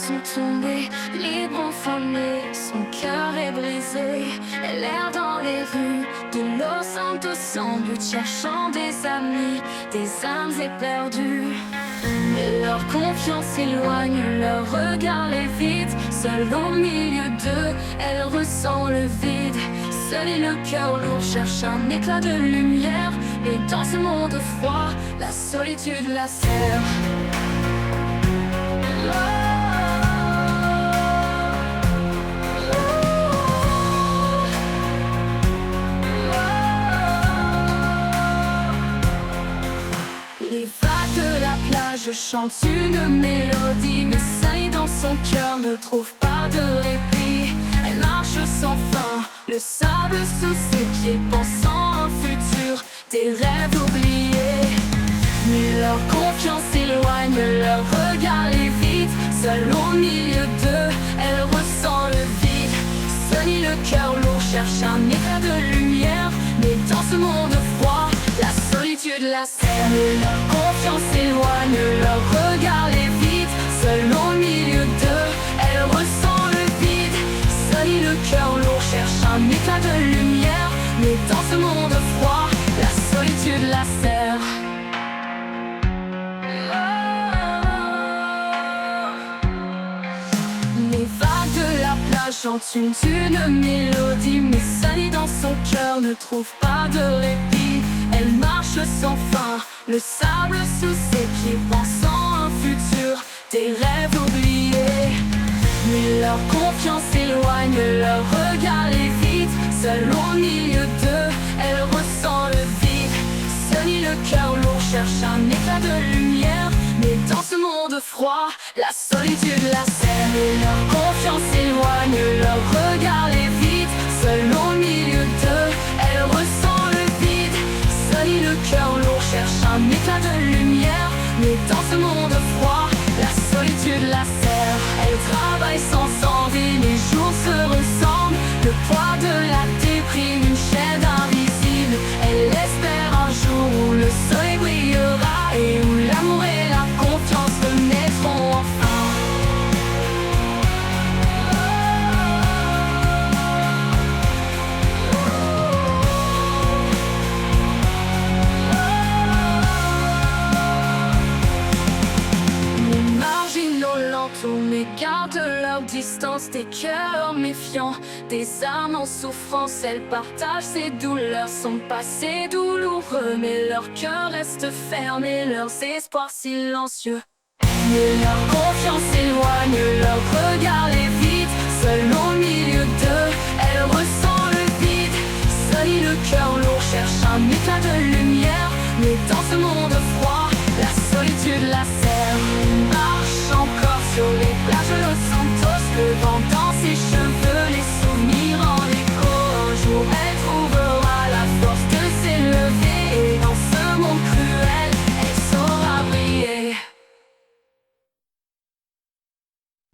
sont tombés, libre enflammé, son cœur est brisé. Elle erre dans les rues de Los Santos sans but, cherchant des amis, des âmes éperdues. Mais leur confiance s'éloigne, leur regard les vide. Seule au milieu d'eux, elle ressent le vide. Seul est le cœur lourd, cherche un éclat de lumière. Et dans ce monde froid, la solitude la serre. Les vagues de la plage chantent une mélodie, mais celle dans son cœur ne trouve pas de répit. Elle marche sans fin, le sable sous ses pieds, pensant à un futur, des rêves oubliés. Mais leur confiance s'éloigne, leur regard les vide. Seule au milieu d'eux, elle ressent le vide. Sonny, le cœur lourd, cherche un éclat de lumière. Mais dans ce monde froid, la solitude la serre. Et leur confiance s'éloigne, leur regard les vide. Seule au milieu d'eux, elle ressent le vide. Sonny, le cœur lourd, cherche un éclat de lumière. Mais dans ce monde froid, la solitude la serre. Les vagues de la plage chantent une mélodie, mais Sonny dans son cœur ne trouve pas de répit. Elle marche sans fin, le sable sous ses pieds, pensant à un futur, des rêves oubliés. Mais leur confiance s'éloigne, leur regard les vide. Seule au milieu d'eux, elle ressent le vide. Sonny, le cœur lourd, cherche un éclat de lumière. Mais dans ce monde froid, la solitude la serre. Et leur confiance s'éloigne, leur regard les vide. Seule au milieu d'eux, elle ressent le vide. Sonny, le cœur lourd, cherche un éclat de lumière. Mais dans ce monde froid, la solitude la serre. Elle travaille sans envie, les jours se ressemblent. Le poids de la déprime, une chaîne invisible. Elle espère un jour où le soleil brillera et où l'amour et la confiance renaîtront enfin. Les marginaux l'entourent mais gardent leur distance. Des cœurs méfiants, des âmes en souffrance. Elles partagent ses douleurs, son passé douloureux. Mais leur cœur reste fermé, leurs espoirs silencieux. Mais leur confiance s'éloigne, leur regard les vide. Seule au milieu d'eux, elle ressent le vide. Sonny, le cœur lourd, cherche un éclat de lumière. Mais dans ce monde froid, la solitude la serre. Marche encore sur les plages de Los Santos, le vent dans